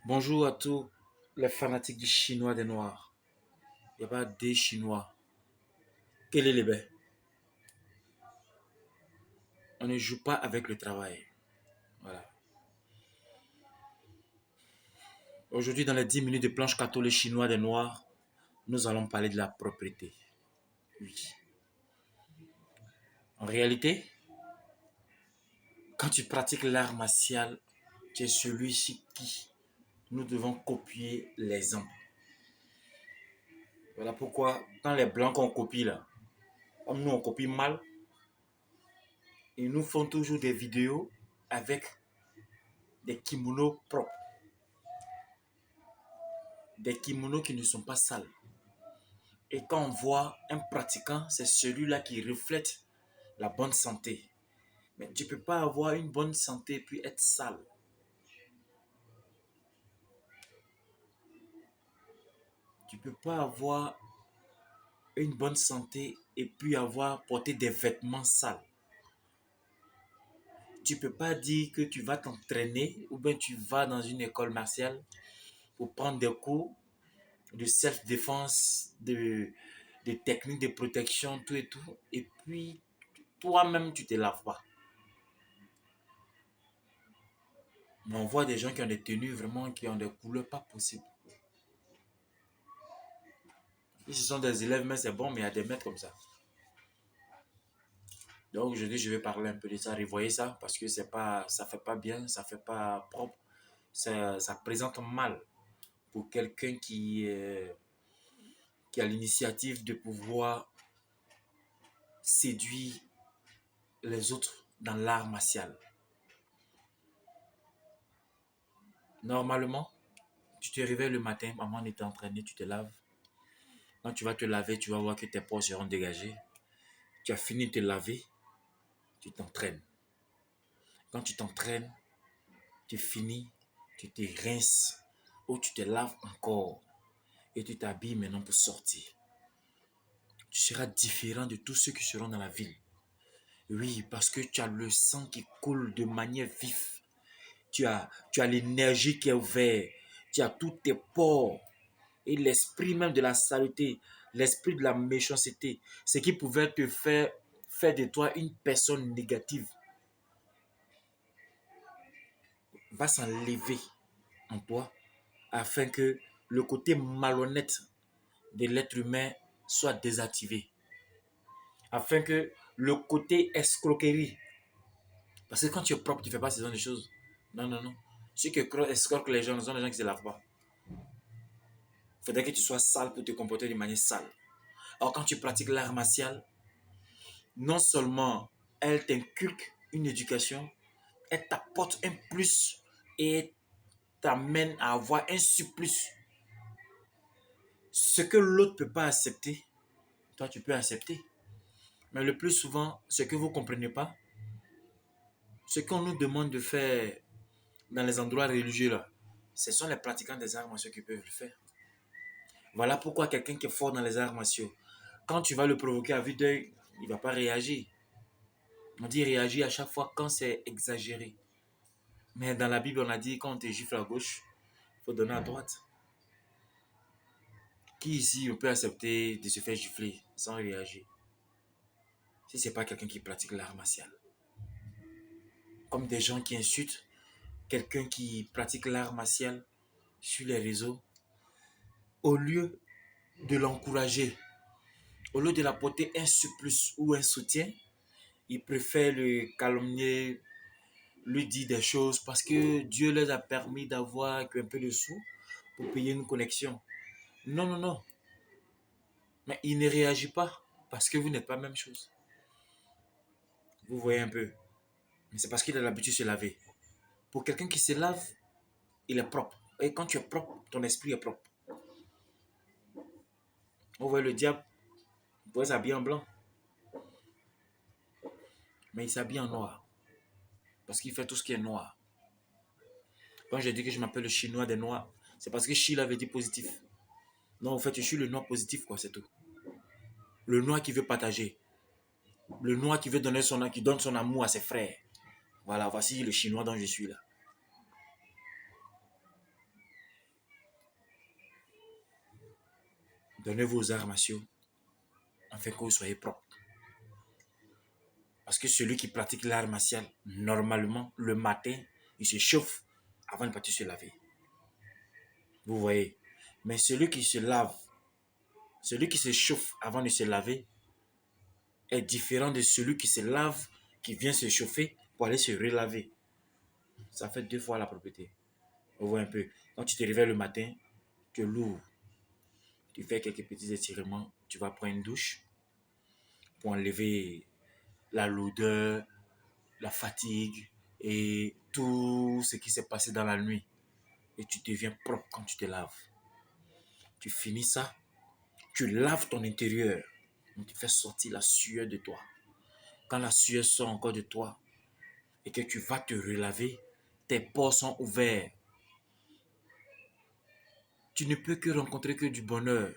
Bonjour à tous les fanatiques du chinois des noirs. Il n'y a pas des chinois. Quel est le bain? On ne joue pas avec le travail. Voilà. Aujourd'hui, dans les 10 minutes de planche catholique chinois des noirs, nous allons parler de la propriété. Oui. En réalité, quand tu pratiques l'art martial, tu es celui chez qui nous devons copier l'exemple. Voilà pourquoi, quand les blancs qu'on copie là, comme nous on copie mal, ils nous font toujours des vidéos avec des kimonos propres. Des kimonos qui ne sont pas sales. Et quand on voit un pratiquant, c'est celui-là qui reflète la bonne santé. Mais tu ne peux pas avoir une bonne santé puis être sale. Tu ne peux pas avoir une bonne santé et puis avoir porté des vêtements sales. Tu ne peux pas dire que tu vas t'entraîner ou bien tu vas dans une école martiale pour prendre des cours de self-défense, de techniques de protection, tout et tout. Et puis, toi-même, tu ne te laves pas. Mais on voit des gens qui ont des tenues vraiment, qui ont des couleurs pas possibles. Et ce sont des élèves, mais c'est bon, mais il y a des maîtres comme ça. Donc aujourd'hui, je vais parler un peu de ça, revoyez ça, parce que c'est pas, ça fait pas bien, ça fait pas propre, ça présente mal pour quelqu'un qui a l'initiative de pouvoir séduire les autres dans l'art martial. Normalement, tu te réveilles le matin, maman est entraînée, tu te laves. Quand tu vas te laver, tu vas voir que tes pores seront dégagés. Tu as fini de te laver, tu t'entraînes. Quand tu t'entraînes, tu finis, tu te rinces ou tu te laves encore et tu t'habilles maintenant pour sortir. Tu seras différent de tous ceux qui seront dans la ville. Oui, parce que tu as le sang qui coule de manière vive. Tu as l'énergie qui est ouverte. Tu as tous tes pores et l'esprit même de la saleté, l'esprit de la méchanceté, ce qui pouvait te faire de toi une personne négative, va s'enlever en toi afin que le côté malhonnête de l'être humain soit désactivé. Afin que le côté escroquerie, parce que quand tu es propre, tu ne fais pas ce genre de choses. Non, non, non. Ceux qui escroquent les gens sont les gens qui ne se lavent pas. Il faudrait que tu sois sale pour te comporter de manière sale. Alors quand tu pratiques l'art martial, non seulement elle t'inculque une éducation, elle t'apporte un plus et t'amène à avoir un surplus. Ce que l'autre ne peut pas accepter, toi tu peux accepter. Mais le plus souvent, ce que vous ne comprenez pas, ce qu'on nous demande de faire dans les endroits religieux, là, ce sont les pratiquants des arts martiaux qui peuvent le faire. Voilà pourquoi quelqu'un qui est fort dans les arts martiaux, quand tu vas le provoquer à vue d'œil, il ne va pas réagir. On dit réagir à chaque fois quand c'est exagéré. Mais dans la Bible, on a dit quand on te gifle à gauche, il faut donner à droite. Qui ici peut accepter de se faire gifler sans réagir? Si ce n'est pas quelqu'un qui pratique l'art martial. Comme des gens qui insultent quelqu'un qui pratique l'art martial sur les réseaux, au lieu de l'encourager, au lieu de l'apporter un surplus ou un soutien, ils préfèrent le calomnier, lui dire des choses parce que Dieu leur a permis d'avoir un peu de sous pour payer une connexion. Non, non, non. Mais il ne réagit pas parce que vous n'êtes pas la même chose. Vous voyez un peu. Mais c'est parce qu'il a l'habitude de se laver. Pour quelqu'un qui se lave, il est propre. Et quand tu es propre, ton esprit est propre. On voit le diable, il pourrait s'habiller en blanc. Mais il s'habille en noir. Parce qu'il fait tout ce qui est noir. Quand j'ai dit que je m'appelle le chinois des noirs, c'est parce que chi avait dit positif. Non, en fait, je suis le noir positif, quoi, c'est tout. Le noir qui veut partager. Le noir qui veut donner qui donne son amour à ses frères. Voilà, voici le chinois dont je suis là. Donnez-vous aux arts martiaux afin que vous soyez propre. Parce que celui qui pratique l'art martial, normalement, le matin, il se chauffe avant de partir se laver. Vous voyez. Mais celui qui se lave, celui qui se chauffe avant de se laver, est différent de celui qui se lave, qui vient se chauffer pour aller se relaver. Ça fait 2 fois la propreté. On voit un peu. Quand tu te réveilles le matin, tu l'ouvres. Tu fais quelques petits étirements. Tu vas prendre une douche pour enlever la lourdeur, la fatigue et tout ce qui s'est passé dans la nuit. Et tu deviens propre quand tu te laves. Tu finis ça, tu laves ton intérieur. Donc tu fais sortir la sueur de toi. Quand la sueur sort encore de toi et que tu vas te relaver, tes pores sont ouverts. Tu ne peux que rencontrer que du bonheur.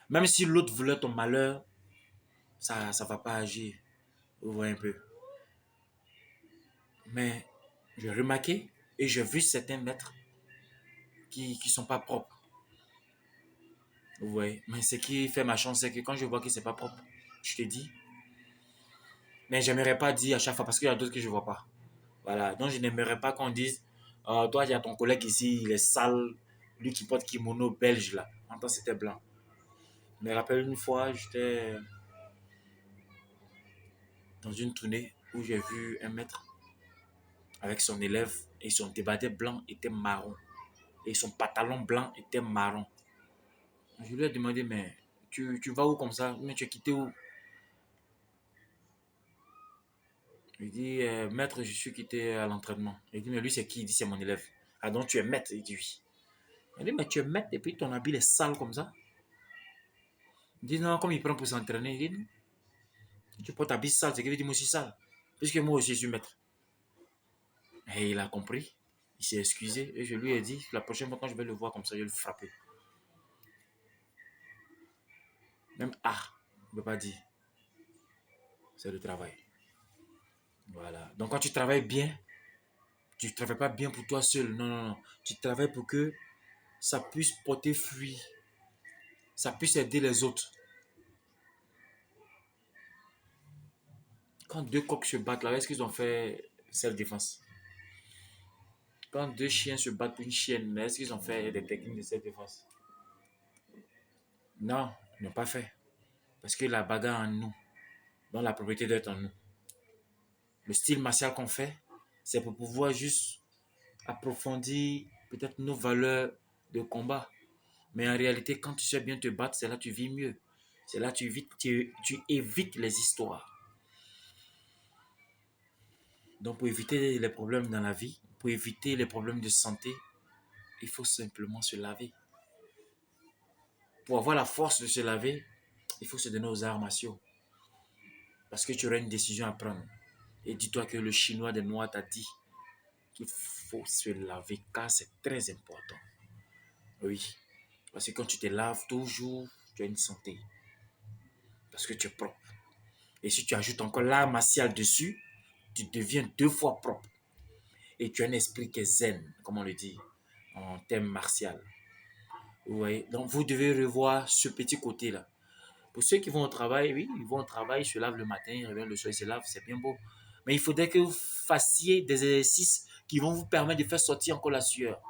Même si l'autre voulait ton malheur, ça ne va pas agir. Vous voyez un peu. Mais j'ai remarqué et j'ai vu certains maîtres qui ne sont pas propres. Vous voyez. Mais ce qui fait ma chance, c'est que quand je vois que ce n'est pas propre, je te dis. Mais je n'aimerais pas dire à chaque fois parce qu'il y a d'autres que je ne vois pas. Voilà. Donc je n'aimerais pas qu'on dise, toi, il y a ton collègue ici, il est sale, lui qui porte kimono belge là. En temps, c'était blanc. Je me rappelle une fois, j'étais dans une tournée où j'ai vu un maître avec son élève et son débardeur blanc était marron. Et son pantalon blanc était marron. Je lui ai demandé, mais tu vas où comme ça? Mais tu es quitté où? Il dit, maître, je suis quitté à l'entraînement. Il dit, mais lui, c'est qui? Il dit, c'est mon élève. Ah, donc tu es maître? Il dit, oui. Il dit, mais tu es maître et puis ton habit est sale comme ça? Il dit, non, comme il prend pour s'entraîner. Il dit, non. Tu portes ta habit sale, c'est qu'il dit, moi aussi sale. Puisque moi aussi, je suis maître. Et il a compris. Il s'est excusé. Et je lui ai dit, la prochaine fois quand je vais le voir comme ça, je vais le frapper. Même on ne peut pas dire. C'est le travail. Voilà. Donc quand tu travailles bien, tu ne travailles pas bien pour toi seul. Non, non, non. Tu travailles pour que ça puisse porter fruit. Ça puisse aider les autres. Quand 2 coqs se battent là, est-ce qu'ils ont fait self-défense? Quand 2 chiens se battent pour une chienne, est-ce qu'ils ont fait des techniques de self-défense? Non, ils n'ont pas fait. Parce que la bagarre en nous, donc la propriété doit être en nous. Le style martial qu'on fait, c'est pour pouvoir juste approfondir peut-être nos valeurs de combat. Mais en réalité, quand tu sais bien te battre, c'est là que tu vis mieux. C'est là que tu évites les histoires. Donc pour éviter les problèmes dans la vie, pour éviter les problèmes de santé, il faut simplement se laver. Pour avoir la force de se laver, il faut se donner aux arts martiaux. Parce que tu auras une décision à prendre. Et dis-toi que le chinois des Noirs t'a dit qu'il faut se laver car c'est très important. Oui. Parce que quand tu te laves toujours, tu as une santé. Parce que tu es propre. Et si tu ajoutes encore l'art martial dessus, tu deviens 2 fois propre. Et tu as un esprit qui est zen, comme on le dit, en termes martial. Vous voyez? Donc vous devez revoir ce petit côté-là. Pour ceux qui vont au travail, oui, ils vont au travail, ils se lavent le matin, ils reviennent le soir, ils se lavent, c'est bien beau. Mais il faudrait que vous fassiez des exercices qui vont vous permettre de faire sortir encore la sueur.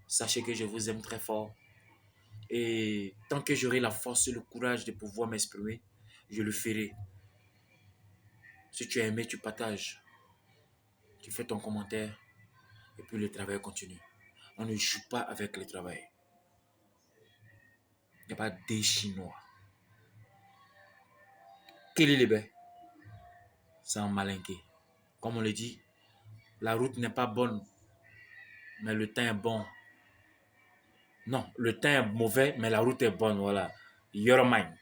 Sachez que je vous aime très fort. Et tant que j'aurai la force et le courage de pouvoir m'exprimer, je le ferai. Si tu as aimé, tu partages. Tu fais ton commentaire. Et puis le travail continue. On ne joue pas avec le travail. Il n'y a pas des Chinois. Quel est le bain? C'est un malinqué. Comme on le dit, la route n'est pas bonne, mais le temps est bon. Non, le temps est mauvais, mais la route est bonne. Voilà. Your mind.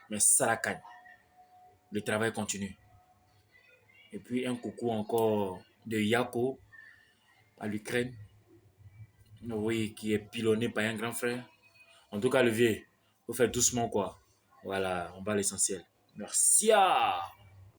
Mais ça la cagne. Le travail continue. Et puis un coucou encore de Yako à l'Ukraine. Oui, qui est pilonné par un grand frère. En tout cas, le vieux, il faut faire doucement quoi. Voilà, on va à l'essentiel. Merci.